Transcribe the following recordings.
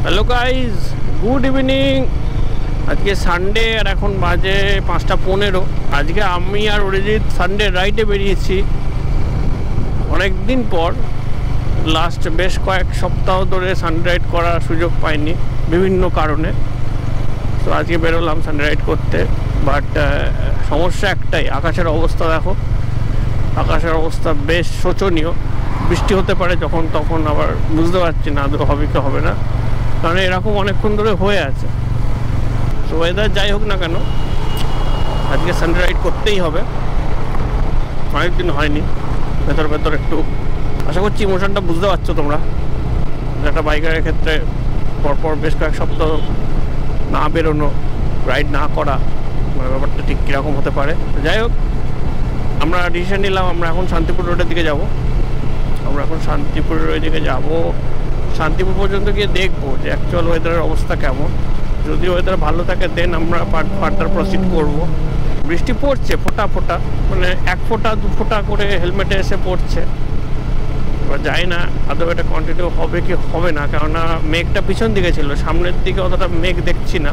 Hello guys, good evening. আজকে Sunday আর এখন বাজে 5:15। আজকে আমি আর অরিজিৎ সানডে রাইডে বেরিয়েছি অনেক দিন পর। লাস্ট বেশ কয়েক সপ্তাহ ধরে সানডে রাইড করার সুযোগ পাইনি বিভিন্ন কারণে। তো আজকে বেরোলাম সানডে রাইড করতে। বাট সমস্যা একটাই, আকাশের অবস্থা দেখো। আকাশের অবস্থা বেশ শোচনীয়। বৃষ্টি হতে পারে যখন তখন, আবার বুঝতে পারছি না আদৌ হবে কি হবে না, কারণ এরকম অনেকক্ষণ ধরে হয়ে আছে। তো ওয়েদার যাই হোক না কেন, আজকে সানডে রাইড করতেই হবে। অনেকদিন হয়নি। ভেতর ভেতর একটু আশা করছি ইমোশনটা বুঝতে পারছো তোমরা। একটা বাইকারের ক্ষেত্রে পরপর বেশ কয়েক সপ্তাহ না বেরোনো, রাইড না করা, ব্যাপারটা ঠিক কীরকম হতে পারে। যাই হোক, আমরা ডিসিশন নিলাম আমরা এখন শান্তিপুর রোডের দিকে যাব। আমরা এখন শান্তিপুর রোডের দিকে যাব। শান্তিপুর পর্যন্ত গিয়ে দেখবো যে অ্যাকচুয়াল ওয়েদারের অবস্থা কেমন। যদি ওয়েদার ভালো থাকে দেন আমরা ফার্দার প্রসিড করব। বৃষ্টি পড়ছে ফোঁটা ফোঁটা, মানে 1 ফোঁটা 2 ফোঁটা করে হেলমেটে এসে পড়ছে। এবার যাই না আদৌ এটা কন্টিনিউ হবে কি হবে না, কেননা মেঘটা পিছন দিকে ছিল, সামনের দিকে অতটা মেঘ দেখছি না।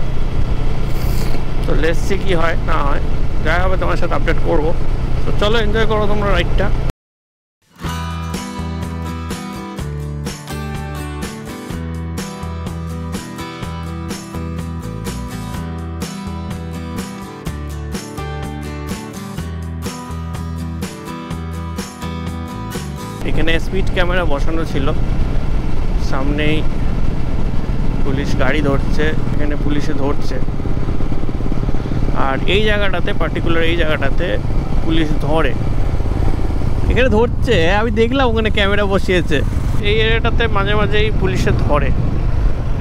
তো লেটস সি কি হয় না হয়, যাই হবে তোমার সাথে আপডেট করবো। তো চলো এনজয় করো তোমরা রাইডটা। এখানে স্পিড ক্যামেরা বসানো ছিল, সামনেই পুলিশ গাড়ি ধরছে, এখানে পুলিশে ধরছে। আর এই জায়গাটাতে পার্টিকুলার এই জায়গাটাতে পুলিশ ধরে, এখানে ধরছে। আমি দেখলাম ওখানে ক্যামেরা বসিয়েছে। এই এরিয়াটাতে মাঝে মাঝেই পুলিশে ধরে,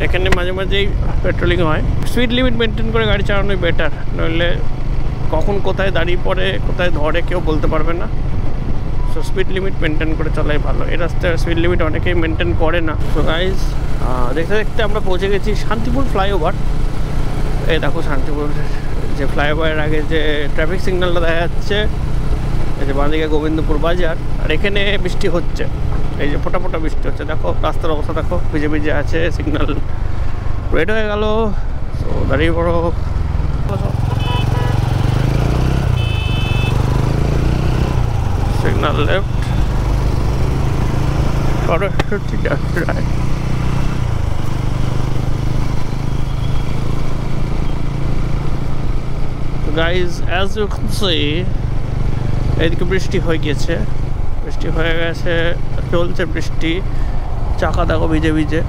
এখানে মাঝে মাঝেই পেট্রোলিং হয়। স্পিড লিমিট মেনটেন করে গাড়ি চালানোই বেটার, নইলে কখন কোথায় দাঁড়িয়ে পড়ে কোথায় ধরে কেউ বলতে পারবে না। সো স্পিড লিমিট মেনটেন করে চলাই ভালো। এই রাস্তায় স্পিড লিমিট অনেকেই মেনটেন করে না। সো গাইজ, দেখতে দেখতে আমরা পৌঁছে গেছি শান্তিপুর ফ্লাইওভার। এই দেখো শান্তিপুর যে ফ্লাইওভারের আগে যে ট্রাফিক সিগন্যালটা দেখা যাচ্ছে, এই যে বাঁদিকে গোবিন্দপুর বাজার। আর এখানে বৃষ্টি হচ্ছে, এই যে ফোটা ফোটা বৃষ্টি হচ্ছে। দেখো রাস্তার অবস্থা দেখো, ভিজে ভিজে আছে। সিগন্যাল রেড হয়ে গেল, তো দাঁড়িয়ে পড়ো। Signal left, right. So guys, as you can see, এদিকে বৃষ্টি হয়ে গেছে, চলছে বৃষ্টি, চাকা দেখো ভিজে ভিজে।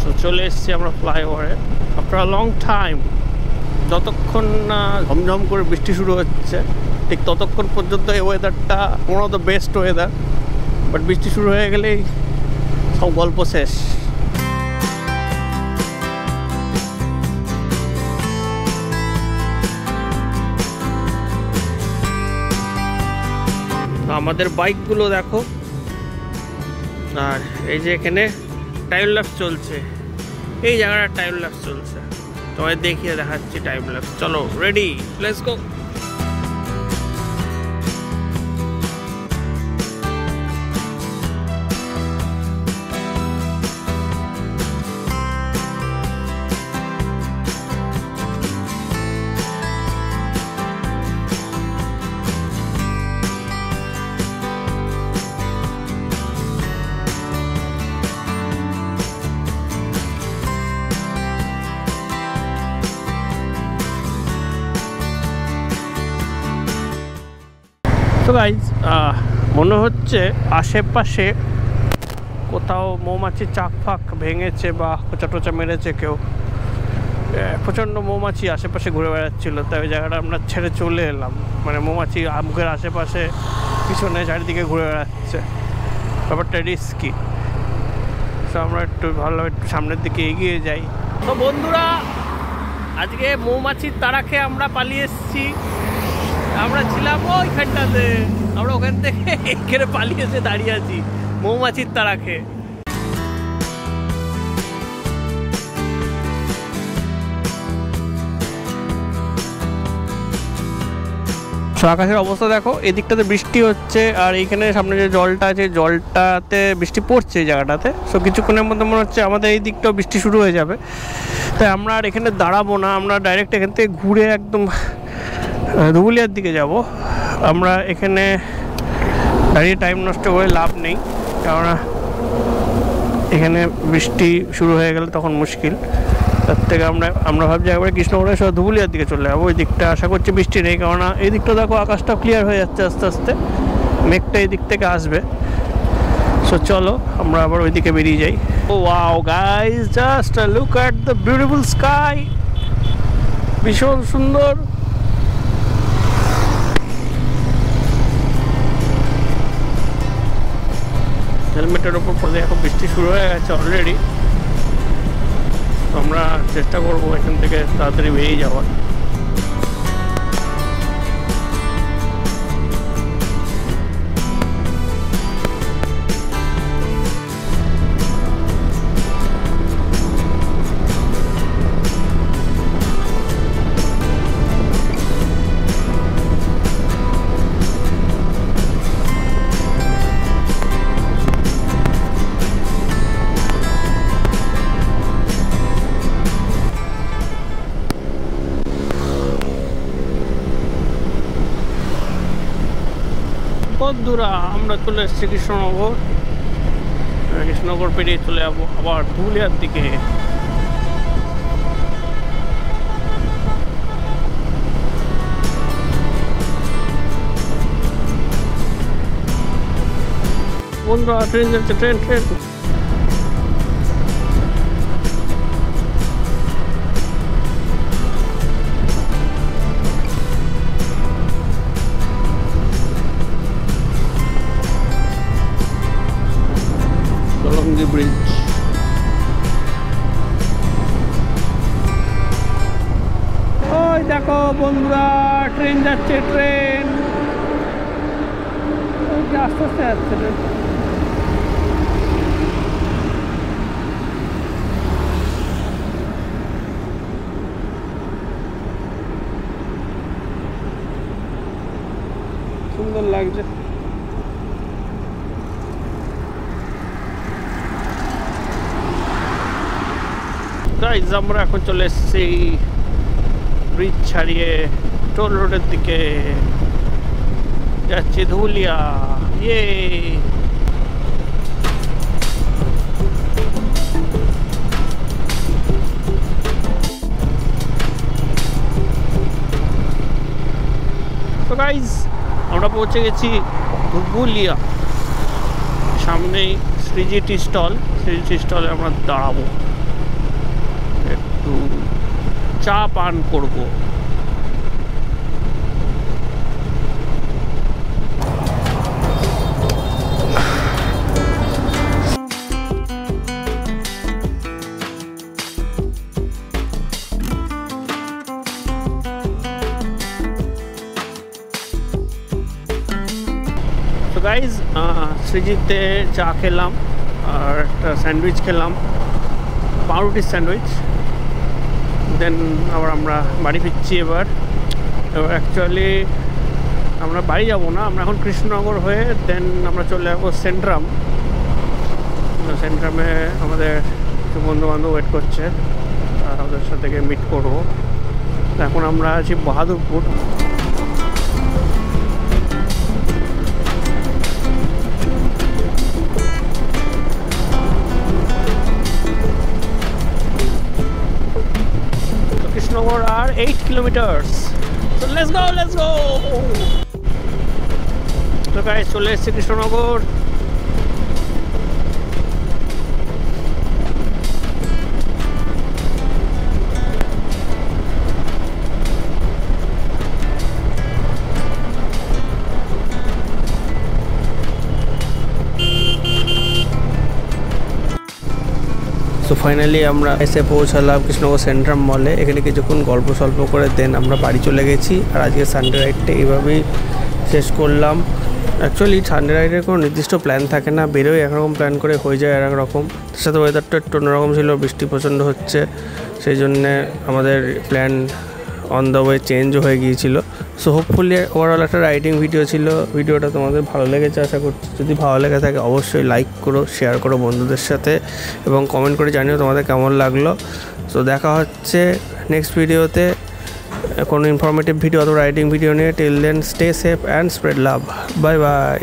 তো চলে এসেছি আমরা ফ্লাইওভারে আফটার লং টাইম। যতক্ষণ না ঝমঝম করে বৃষ্টি শুরু হচ্ছে ঠিক ততক্ষণ পর্যন্ত এই ওয়েদারটা one of the best weather. But বৃষ্টি শুরু হয়ে গেলেই সব গল্প শেষ। আমাদের বাইকগুলো দেখো, আর এই যে এখানে টাইম ল্যাপস চলছে, এই জায়গাটা টাইম ল্যাপস চলছে, তোমায় দেখিয়ে দেখাচ্ছি টাইম ল্যাপস। চলো রেডি, লেটস গো। তো গাইজ, মনে হচ্ছে আশেপাশে কোথাও মৌমাছির চাক ফাঁক ভেঙেছে বা খোঁচা টোচা মেরেছে কেউ। প্রচণ্ড মৌমাছি আশেপাশে ঘুরে বেড়াচ্ছিলো, তাই ওই জায়গাটা আমরা ছেড়ে চলে এলাম। মানে মৌমাছি মুখের আশেপাশে পিছনে চারিদিকে ঘুরে বেড়াচ্ছে, ব্যাপারটা রিস্কি। তো আমরা একটু ভালো একটু সামনের দিকে এগিয়ে যাই। তো বন্ধুরা, আজকে মৌমাছির তাড়া খেয়ে আমরা পালিয়ে এসেছি। আমরা ছিলাম ওইখানটাতে, আমরা ওখান থেকে এখানে পালিয়ে এসে দাঁড়িয়ে আছি মৌমাছির তাড়া খেয়ে। সো আকাশের অবস্থা দেখো, এদিকটাতে বৃষ্টি হচ্ছে আর এইখানে সামনে যে জলটা আছে জলটাতে বৃষ্টি পড়ছে এই জায়গাটাতে। সো কিছুক্ষণের মধ্যে মনে হচ্ছে আমাদের এই দিকটাও বৃষ্টি শুরু হয়ে যাবে। তাই আমরা আর এখানে দাঁড়াবো না, আমরা ডাইরেক্ট এখান থেকে ঘুরে একদম ধুবুলিয়ার দিকে যাব। আমরা এখানে দাঁড়িয়ে টাইম নষ্ট করে লাভ নেই, কেননা এখানে বৃষ্টি শুরু হয়ে গেলে তখন মুশকিল। তার থেকে আমরা ভাবছি একবারে কৃষ্ণনগরের সব ধুবুলিয়ার দিকে চলে যাবো। ওই দিকটা আশা করছি বৃষ্টি নেই, কেননা এই দিকটা দেখো আকাশটা ক্লিয়ার হয়ে যাচ্ছে আস্তে আস্তে, মেঘটা এই দিক থেকে আসবে। সো চলো আমরা আবার ওই দিকে বেরিয়ে যাই। Oh wow guys, just look at the beautiful sky, ভীষণ সুন্দর। হেলমেটের ওপর পড়ে এখন বৃষ্টি শুরু হয়ে গেছে অলরেডি। তো আমরা চেষ্টা করবো এখান থেকে তাড়াতাড়ি বেরিয়ে যাওয়ার। বন্ধুরা আমরা চলে এসেছি কৃষ্ণনগর। কৃষ্ণনগর পেরিয়ে চলে যাবো আবার ধুবুলিয়ার দিকে। বন্ধুরা ট্রেন যাচ্ছে, ট্রেন ট্রেন। ব্রিজ ওই দেখো বন্ধুরা, ট্রেন যাচ্ছে, ট্রেন আস্তে আস্তে যাচ্ছে ট্রেন। সুন্দর লাগছে। আমরা এখন চলে এসেছি ব্রিজ ছাড়িয়ে টোল রোডের দিকে, যাচ্ছি ধুবুলিয়া। ইয়ে তো গাইজ আমরা পৌঁছে গেছি ধুবুলিয়া। সামনেই শ্রীজি টি স্টল, শ্রীজি টি স্টলে আমরা দাঁড়াবো, একটু চা পান করবো। তো গাইজ শ্রীজিতে চা খেলাম আর একটা স্যান্ডউইচ খেলাম, পাউরুটির স্যান্ডউইচ। দেন আবার আমরা বাড়ি ফিরছি। এবার অ্যাকচুয়ালি আমরা বাড়ি যাব না, আমরা এখন কৃষ্ণনগর হয়ে দেন আমরা চলে যাবো সেন্ট্রাম। সেন্ট্রামে আমাদের কিছু বন্ধুবান্ধব ওয়েট করছে, ওদের সাথে গিয়ে মিট করবো। এখন আমরা আছি বাহাদুরপুর। কৃষ্ণনগর আর 8 kilometres. So let's go, let's go. তো গাইস চলে এসেছি কৃষ্ণনগর। তো ফাইনালি আমরা এসে পৌঁছালাম কৃষ্ণনগর সেন্ট্রাম মলে। এখানে কিছুক্ষণ গল্প সল্প করে দেন আমরা বাড়ি চলে গেছি। আর আজকে সানডে রাইডটা এইভাবেই শেষ করলাম। অ্যাকচুয়ালি সানডে রাইডের কোনো নির্দিষ্ট প্ল্যান থাকে না, বেরোয় একরকম প্ল্যান করে হয়ে যায় আর একরকম। তার সাথে ওয়েদারটা একটু অন্যরকম ছিল, বৃষ্টি প্রচণ্ড হচ্ছে, সেই জন্যে আমাদের প্ল্যান অন দ্য ওয়ে চেঞ্জও হয়ে গিয়েছিলো। সো হোপফুলি ওভারঅল একটা রাইডিং ভিডিও ছিল। ভিডিওটা তোমাদের ভালো লেগেছে আশা করছি। যদি ভালো লেগে থাকে অবশ্যই লাইক করো, শেয়ার করো বন্ধুদের সাথে এবং কমেন্ট করে জানিও তোমাদের কেমন লাগলো। সো দেখা হচ্ছে নেক্সট ভিডিওতে কোনো ইনফরমেটিভ ভিডিও অথবা রাইডিং ভিডিও নিয়ে। Till then stay safe and spread love. Bye by.